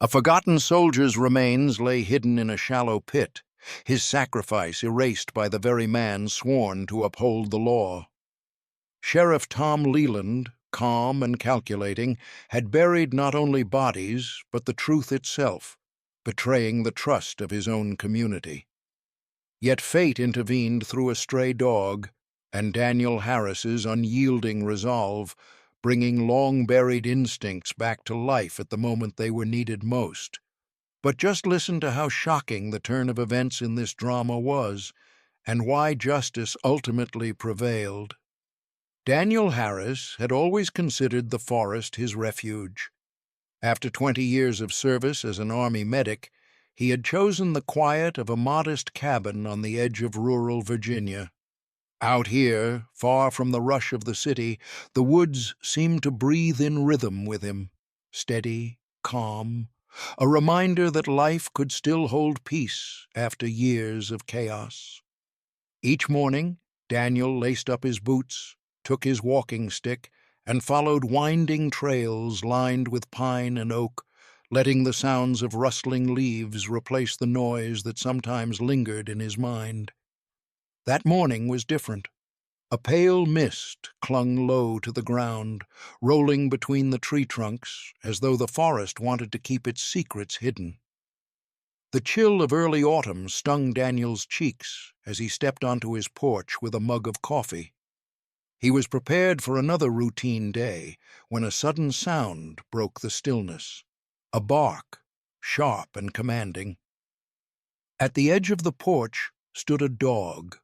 A forgotten soldier's remains lay hidden in a shallow pit, his sacrifice erased by the very man sworn to uphold the law. Sheriff Tom Leland, calm and calculating, had buried not only bodies, but the truth itself, betraying the trust of his own community. Yet fate intervened through a stray dog, and Daniel Harris's unyielding resolve, bringing long-buried instincts back to life at the moment they were needed most. But just listen to how shocking the turn of events in this drama was, and why justice ultimately prevailed. Daniel Harris had always considered the forest his refuge. After 20 years of service as an Army medic, he had chosen the quiet of a modest cabin on the edge of rural Virginia. Out here, far from the rush of the city, the woods seemed to breathe in rhythm with him, steady, calm, a reminder that life could still hold peace after years of chaos. Each morning, Daniel laced up his boots, took his walking stick, and followed winding trails lined with pine and oak, letting the sounds of rustling leaves replace the noise that sometimes lingered in his mind. That morning was different. A pale mist clung low to the ground, rolling between the tree trunks as though the forest wanted to keep its secrets hidden. The chill of early autumn stung Daniel's cheeks as he stepped onto his porch with a mug of coffee. He was prepared for another routine day when a sudden sound broke the stillness. A bark, sharp and commanding. At the edge of the porch stood a dog.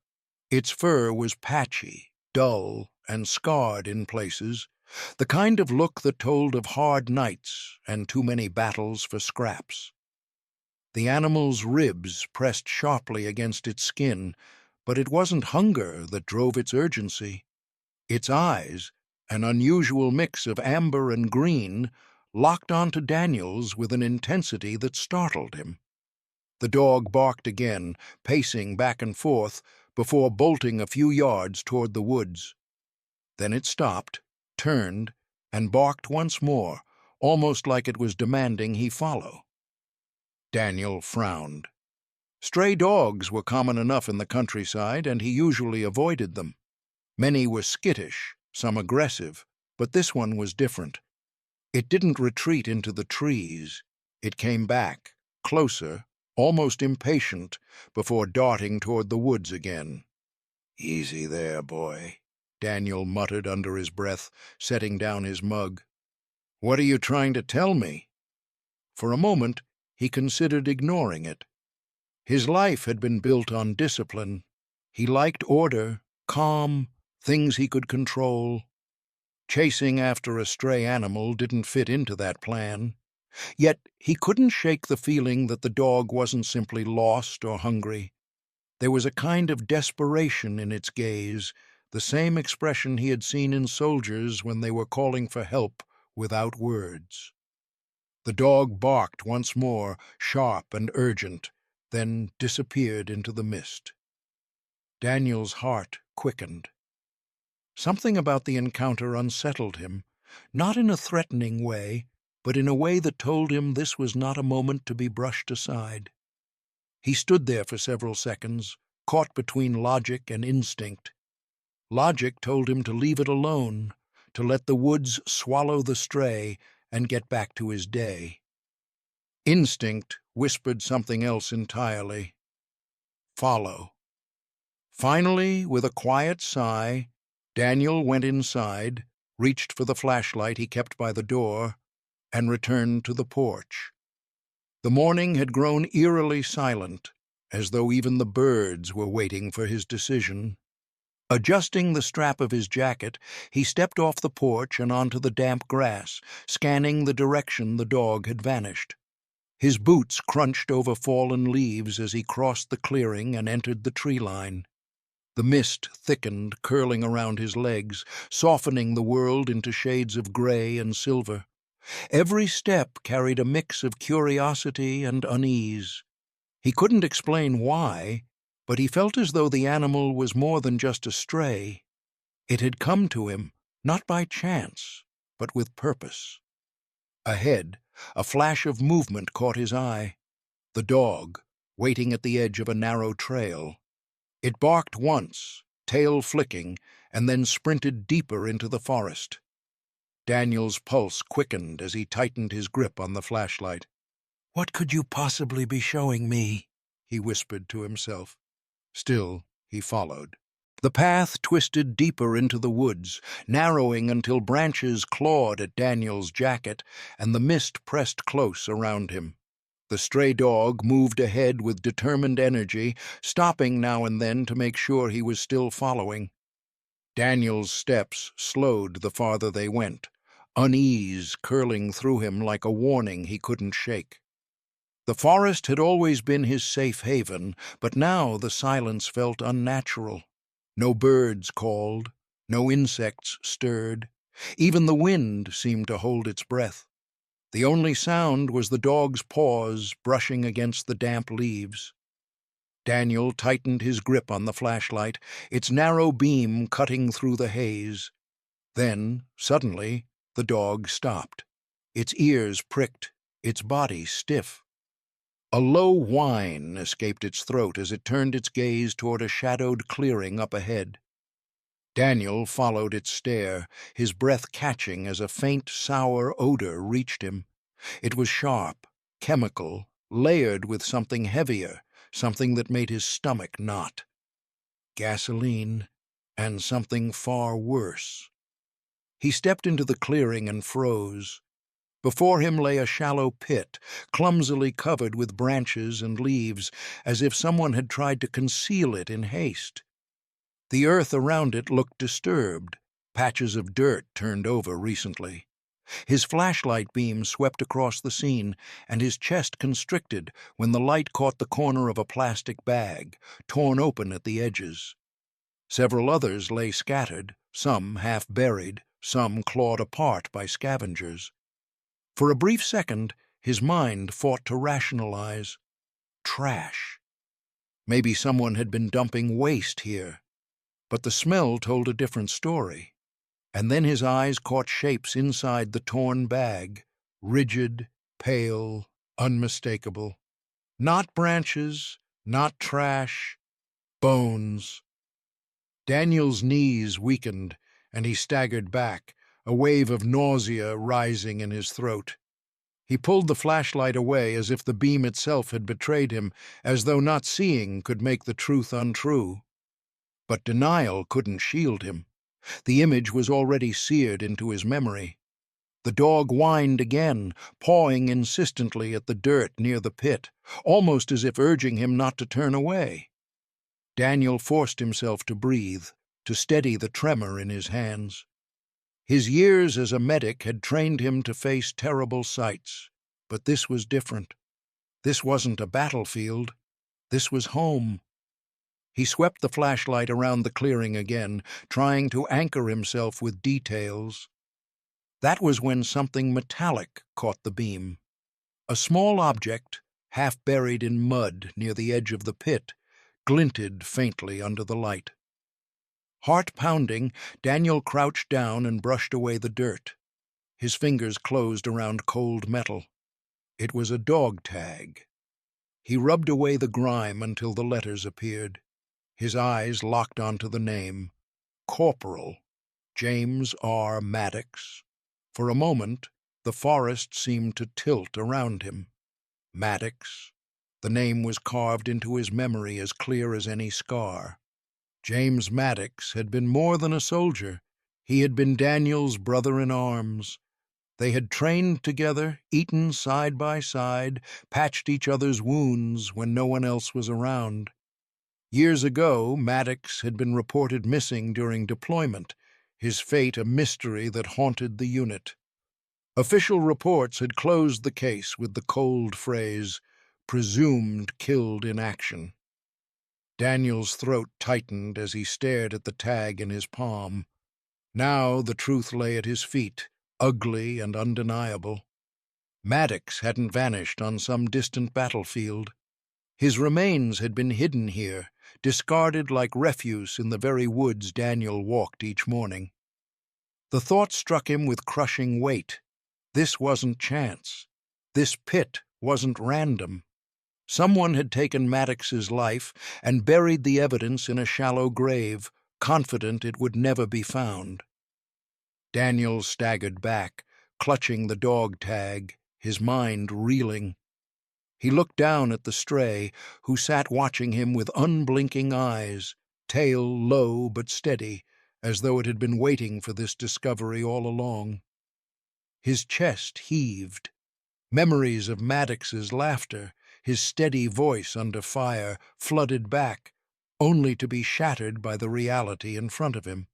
Its fur was patchy, dull, and scarred in places, the kind of look that told of hard nights and too many battles for scraps. The animal's ribs pressed sharply against its skin, but it wasn't hunger that drove its urgency. Its eyes, an unusual mix of amber and green, locked onto Daniel's with an intensity that startled him. The dog barked again, pacing back and forth, before bolting a few yards toward the woods. Then it stopped, turned, and barked once more, almost like it was demanding he follow. Daniel frowned. Stray dogs were common enough in the countryside, and he usually avoided them. Many were skittish, some aggressive, but this one was different. It didn't retreat into the trees. It came back, closer, almost impatient, before darting toward the woods again. "Easy there, boy," Daniel muttered under his breath, setting down his mug. "What are you trying to tell me?" For a moment, he considered ignoring it. His life had been built on discipline. He liked order, calm, things he could control. Chasing after a stray animal didn't fit into that plan. Yet he couldn't shake the feeling that the dog wasn't simply lost or hungry. There was a kind of desperation in its gaze, the same expression he had seen in soldiers when they were calling for help without words. The dog barked once more, sharp and urgent, then disappeared into the mist. Daniel's heart quickened. Something about the encounter unsettled him, not in a threatening way, but in a way that told him this was not a moment to be brushed aside. He stood there for several seconds, caught between logic and instinct. Logic told him to leave it alone, to let the woods swallow the stray and get back to his day. Instinct whispered something else entirely. Follow. Finally, with a quiet sigh, Daniel went inside, reached for the flashlight he kept by the door, and returned to the porch. The morning had grown eerily silent, as though even the birds were waiting for his decision. Adjusting the strap of his jacket, he stepped off the porch and onto the damp grass, scanning the direction the dog had vanished. His boots crunched over fallen leaves as he crossed the clearing and entered the tree line. The mist thickened, curling around his legs, softening the world into shades of gray and silver. Every step carried a mix of curiosity and unease. He couldn't explain why, but he felt as though the animal was more than just a stray. It had come to him, not by chance, but with purpose. Ahead, a flash of movement caught his eye. The dog, waiting at the edge of a narrow trail. It barked once, tail flicking, and then sprinted deeper into the forest. Daniel's pulse quickened as he tightened his grip on the flashlight. "What could you possibly be showing me?" he whispered to himself. Still, he followed. The path twisted deeper into the woods, narrowing until branches clawed at Daniel's jacket and the mist pressed close around him. The stray dog moved ahead with determined energy, stopping now and then to make sure he was still following. Daniel's steps slowed the farther they went, unease curling through him like a warning he couldn't shake. The forest had always been his safe haven, but now the silence felt unnatural. No birds called, no insects stirred. Even the wind seemed to hold its breath. The only sound was the dog's paws brushing against the damp leaves. Daniel tightened his grip on the flashlight, its narrow beam cutting through the haze. Then, suddenly, the dog stopped. Its ears pricked, its body stiff. A low whine escaped its throat as it turned its gaze toward a shadowed clearing up ahead. Daniel followed its stare, his breath catching as a faint, sour odor reached him. It was sharp, chemical, layered with something heavier, something that made his stomach knot. Gasoline, and something far worse. He stepped into the clearing and froze. Before him lay a shallow pit, clumsily covered with branches and leaves, as if someone had tried to conceal it in haste. The earth around it looked disturbed, patches of dirt turned over recently. His flashlight beam swept across the scene, and his chest constricted when the light caught the corner of a plastic bag, torn open at the edges. Several others lay scattered, some half buried, some clawed apart by scavengers. For a brief second, his mind fought to rationalize. Trash. Maybe someone had been dumping waste here. But the smell told a different story. And then his eyes caught shapes inside the torn bag, rigid, pale, unmistakable. Not branches, not trash, bones. Daniel's knees weakened, and he staggered back, a wave of nausea rising in his throat. He pulled the flashlight away as if the beam itself had betrayed him, as though not seeing could make the truth untrue. But denial couldn't shield him. The image was already seared into his memory. The dog whined again, pawing insistently at the dirt near the pit, almost as if urging him not to turn away. Daniel forced himself to breathe, to steady the tremor in his hands. His years as a medic had trained him to face terrible sights, but this was different. This wasn't a battlefield. This was home. He swept the flashlight around the clearing again, trying to anchor himself with details. That was when something metallic caught the beam. A small object, half buried in mud near the edge of the pit, glinted faintly under the light. Heart pounding, Daniel crouched down and brushed away the dirt. His fingers closed around cold metal. It was a dog tag. He rubbed away the grime until the letters appeared. His eyes locked onto the name. Corporal James R. Maddox. For a moment, the forest seemed to tilt around him. Maddox. The name was carved into his memory as clear as any scar. James Maddox had been more than a soldier. He had been Daniel's brother-in-arms. They had trained together, eaten side by side, patched each other's wounds when no one else was around. Years ago, Maddox had been reported missing during deployment, his fate a mystery that haunted the unit. Official reports had closed the case with the cold phrase, "presumed killed in action." Daniel's throat tightened as he stared at the tag in his palm. Now the truth lay at his feet, ugly and undeniable. Maddox hadn't vanished on some distant battlefield. His remains had been hidden here, discarded like refuse in the very woods Daniel walked each morning. The thought struck him with crushing weight. This wasn't chance. This pit wasn't random. Someone had taken Maddox's life and buried the evidence in a shallow grave, confident it would never be found. Daniel staggered back, clutching the dog tag, his mind reeling. He looked down at the stray, who sat watching him with unblinking eyes, tail low but steady, as though it had been waiting for this discovery all along. His chest heaved. Memories of Maddox's laughter, his steady voice under fire, flooded back, only to be shattered by the reality in front of him.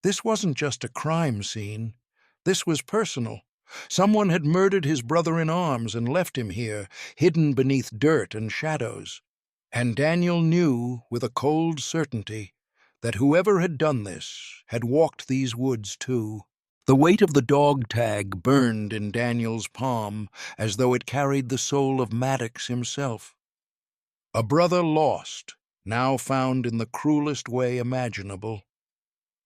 This wasn't just a crime scene. This was personal. Someone had murdered his brother-in-arms and left him here, hidden beneath dirt and shadows. And Daniel knew, with a cold certainty, that whoever had done this had walked these woods too. The weight of the dog tag burned in Daniel's palm, as though it carried the soul of Maddox himself. A brother lost, now found in the cruelest way imaginable.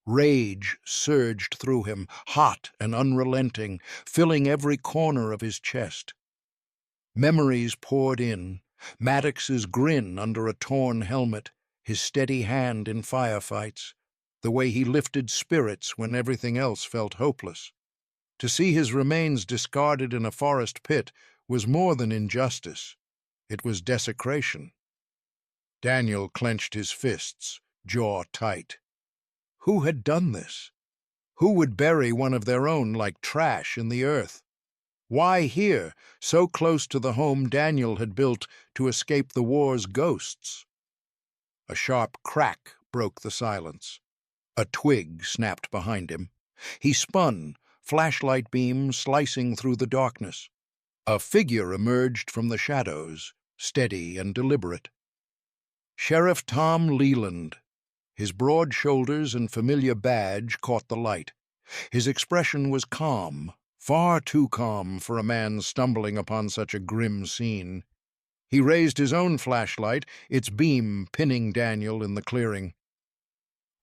Rage surged through him, hot and unrelenting, filling every corner of his chest. Memories poured in, Maddox's grin under a torn helmet, his steady hand in firefights, the way he lifted spirits when everything else felt hopeless. To see his remains discarded in a forest pit was more than injustice. It was desecration. Daniel clenched his fists, jaw tight. Who had done this? Who would bury one of their own like trash in the earth? Why here, so close to the home Daniel had built to escape the war's ghosts? A sharp crack broke the silence. A twig snapped behind him. He spun, flashlight beam slicing through the darkness. A figure emerged from the shadows, steady and deliberate. Sheriff Tom Leland. His broad shoulders and familiar badge caught the light. His expression was calm, far too calm for a man stumbling upon such a grim scene. He raised his own flashlight, its beam pinning Daniel in the clearing.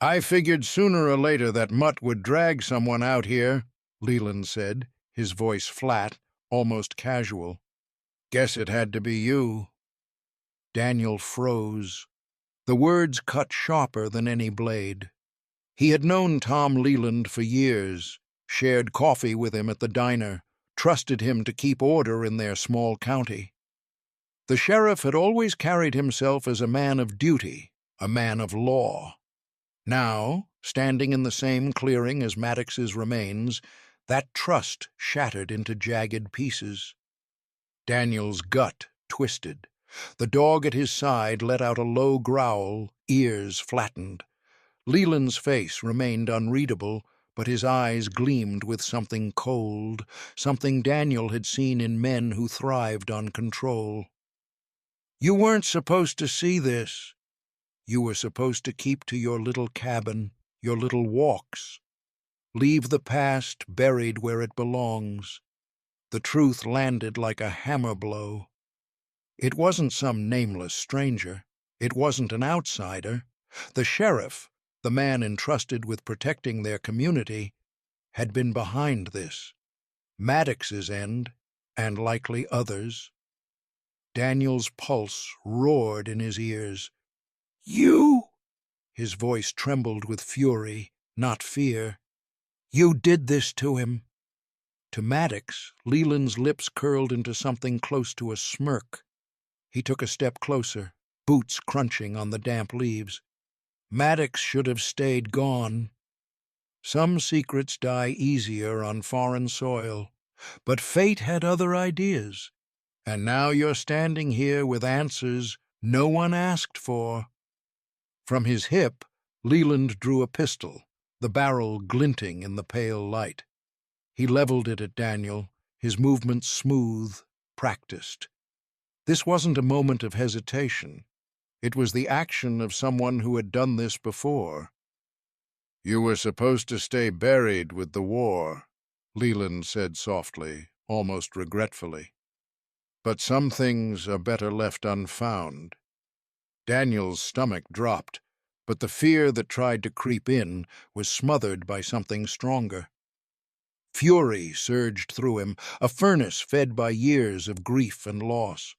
"I figured sooner or later that mutt would drag someone out here," Leland said, his voice flat, almost casual. "Guess it had to be you." Daniel froze. The words cut sharper than any blade. He had known Tom Leland for years, shared coffee with him at the diner, trusted him to keep order in their small county. The sheriff had always carried himself as a man of duty, a man of law. Now, standing in the same clearing as Maddox's remains, that trust shattered into jagged pieces. Daniel's gut twisted. The dog at his side let out a low growl, ears flattened. Leland's face remained unreadable, but his eyes gleamed with something cold, something Daniel had seen in men who thrived on control. "You weren't supposed to see this. You were supposed to keep to your little cabin, your little walks. Leave the past buried where it belongs." The truth landed like a hammer blow. It wasn't some nameless stranger. It wasn't an outsider. The sheriff, the man entrusted with protecting their community, had been behind this. Maddox's end, and likely others. Daniel's pulse roared in his ears. "You?" His voice trembled with fury, not fear. "You did this to him." To Maddox, Leland's lips curled into something close to a smirk. He took a step closer, boots crunching on the damp leaves. Maddox should have stayed gone. Some secrets die easier on foreign soil, but fate had other ideas. And now you're standing here with answers no one asked for. From his hip, Leland drew a pistol, the barrel glinting in the pale light. He leveled it at Daniel, his movements smooth, practiced. This wasn't a moment of hesitation. It was the action of someone who had done this before. "You were supposed to stay buried with the war," Leland said softly, almost regretfully. "But some things are better left unfound." Daniel's stomach dropped, but the fear that tried to creep in was smothered by something stronger. Fury surged through him, a furnace fed by years of grief and loss.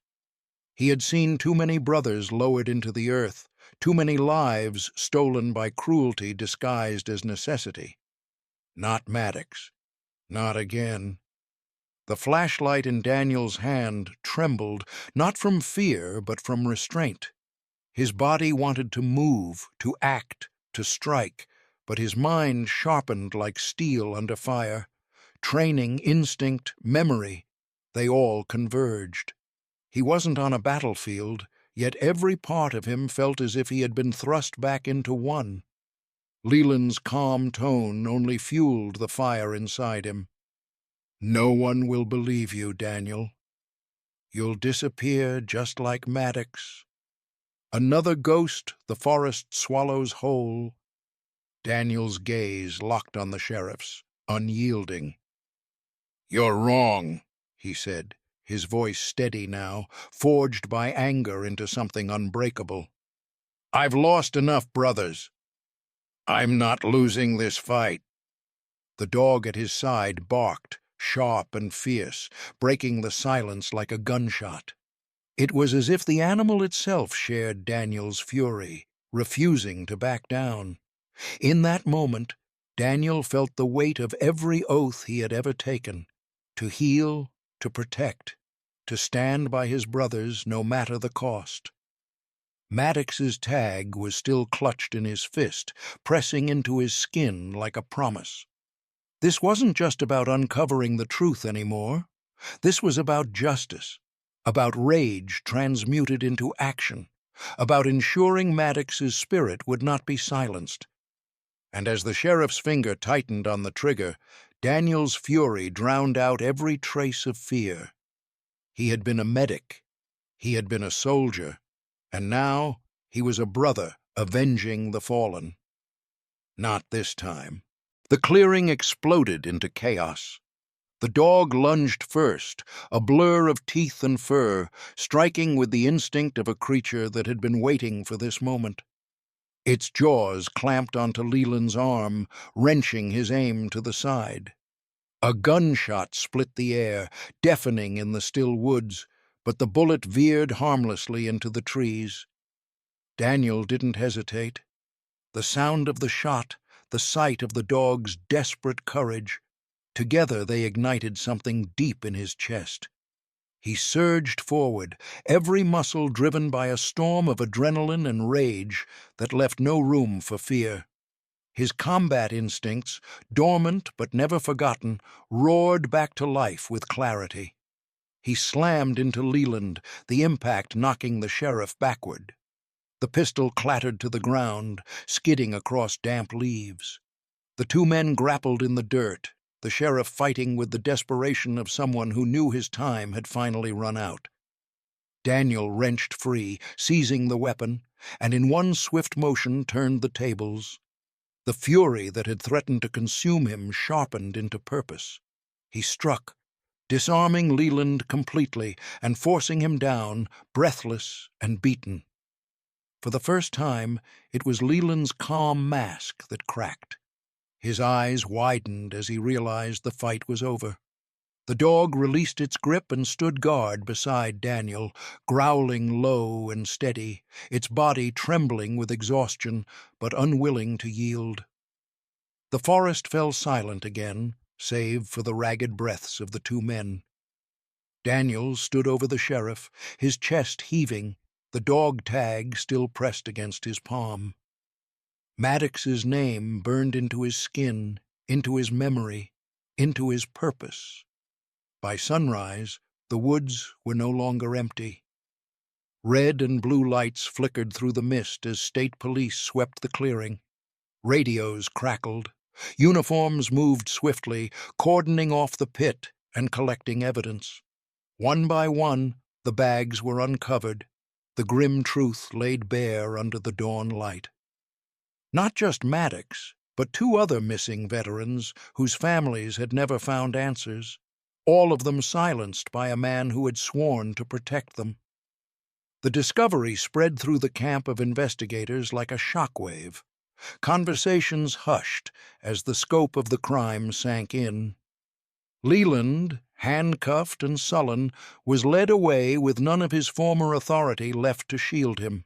He had seen too many brothers lowered into the earth, too many lives stolen by cruelty disguised as necessity. Not Maddox. Not again. The flashlight in Daniel's hand trembled, not from fear, but from restraint. His body wanted to move, to act, to strike, but his mind sharpened like steel under fire. Training, instinct, memory, they all converged. He wasn't on a battlefield, yet every part of him felt as if he had been thrust back into one. Leland's calm tone only fueled the fire inside him. "No one will believe you, Daniel. You'll disappear just like Maddox. Another ghost the forest swallows whole." Daniel's gaze locked on the sheriff's, unyielding. "You're wrong," he said, his voice steady now, forged by anger into something unbreakable. "I've lost enough brothers. I'm not losing this fight." The dog at his side barked, sharp and fierce, breaking the silence like a gunshot. It was as if the animal itself shared Daniel's fury, refusing to back down. In that moment, Daniel felt the weight of every oath he had ever taken, to heal, to protect, to stand by his brothers no matter the cost. Maddox's tag was still clutched in his fist, pressing into his skin like a promise. This wasn't just about uncovering the truth anymore. This was about justice, about rage transmuted into action, about ensuring Maddox's spirit would not be silenced. And as the sheriff's finger tightened on the trigger, Daniel's fury drowned out every trace of fear. He had been a medic, he had been a soldier, and now he was a brother avenging the fallen. Not this time. The clearing exploded into chaos. The dog lunged first, a blur of teeth and fur, striking with the instinct of a creature that had been waiting for this moment. Its jaws clamped onto Leland's arm, wrenching his aim to the side. A gunshot split the air, deafening in the still woods, but the bullet veered harmlessly into the trees. Daniel didn't hesitate. The sound of the shot, the sight of the dog's desperate courage, together they ignited something deep in his chest. He surged forward, every muscle driven by a storm of adrenaline and rage that left no room for fear. His combat instincts, dormant but never forgotten, roared back to life with clarity. He slammed into Leland, the impact knocking the sheriff backward. The pistol clattered to the ground, skidding across damp leaves. The two men grappled in the dirt, the sheriff fighting with the desperation of someone who knew his time had finally run out. Daniel wrenched free, seizing the weapon, and in one swift motion turned the tables. The fury that had threatened to consume him sharpened into purpose. He struck, disarming Leland completely and forcing him down, breathless and beaten. For the first time, it was Leland's calm mask that cracked. His eyes widened as he realized the fight was over. The dog released its grip and stood guard beside Daniel, growling low and steady, its body trembling with exhaustion, but unwilling to yield. The forest fell silent again, save for the ragged breaths of the two men. Daniel stood over the sheriff, his chest heaving, the dog tag still pressed against his palm. Maddox's name burned into his skin, into his memory, into his purpose. By sunrise, the woods were no longer empty. Red and blue lights flickered through the mist as state police swept the clearing. Radios crackled. Uniforms moved swiftly, cordoning off the pit and collecting evidence. One by one, the bags were uncovered, the grim truth laid bare under the dawn light. Not just Maddox, but two other missing veterans whose families had never found answers, all of them silenced by a man who had sworn to protect them. The discovery spread through the camp of investigators like a shockwave. Conversations hushed as the scope of the crime sank in. Leland, handcuffed and sullen, was led away with none of his former authority left to shield him.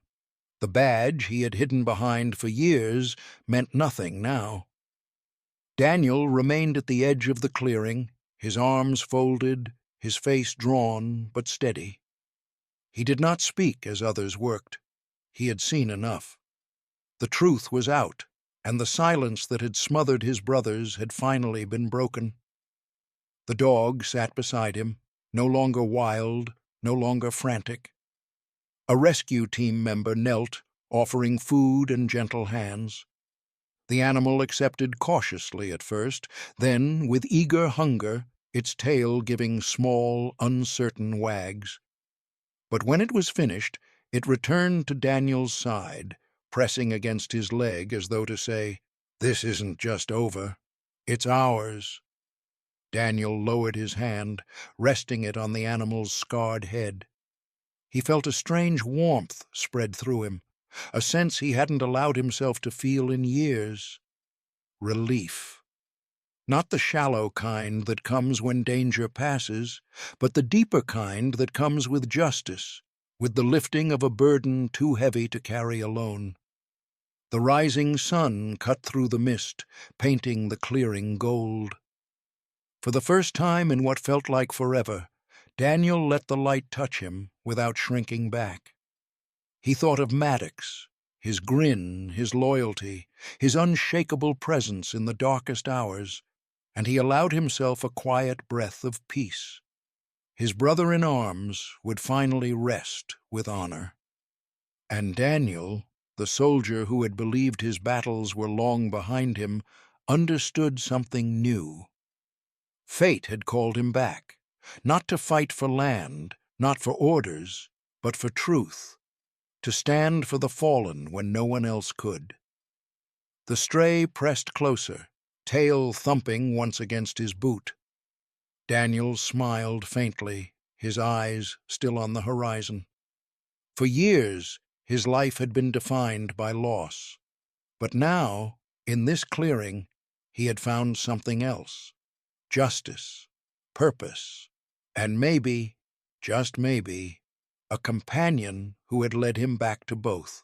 The badge he had hidden behind for years meant nothing now. Daniel remained at the edge of the clearing, his arms folded, his face drawn but steady. He did not speak as others worked. He had seen enough. The truth was out, and the silence that had smothered his brothers had finally been broken. The dog sat beside him, no longer wild, no longer frantic. A rescue team member knelt, offering food and gentle hands. The animal accepted cautiously at first, then, with eager hunger, its tail giving small, uncertain wags. But when it was finished, it returned to Daniel's side, pressing against his leg as though to say, "This isn't just over. It's ours." Daniel lowered his hand, resting it on the animal's scarred head. He felt a strange warmth spread through him, a sense he hadn't allowed himself to feel in years. Relief. Not the shallow kind that comes when danger passes, but the deeper kind that comes with justice, with the lifting of a burden too heavy to carry alone. The rising sun cut through the mist, painting the clearing gold. For the first time in what felt like forever, Daniel let the light touch him without shrinking back. He thought of Maddox, his grin, his loyalty, his unshakable presence in the darkest hours, and he allowed himself a quiet breath of peace. His brother in arms would finally rest with honor. And Daniel, the soldier who had believed his battles were long behind him, understood something new. Fate had called him back, not to fight for land, not for orders, but for truth, to stand for the fallen when no one else could. The stray pressed closer, tail thumping once against his boot. Daniel smiled faintly, his eyes still on the horizon. For years, his life had been defined by loss. But now, in this clearing, he had found something else. Justice, purpose, and maybe, just maybe, a companion who had led him back to both.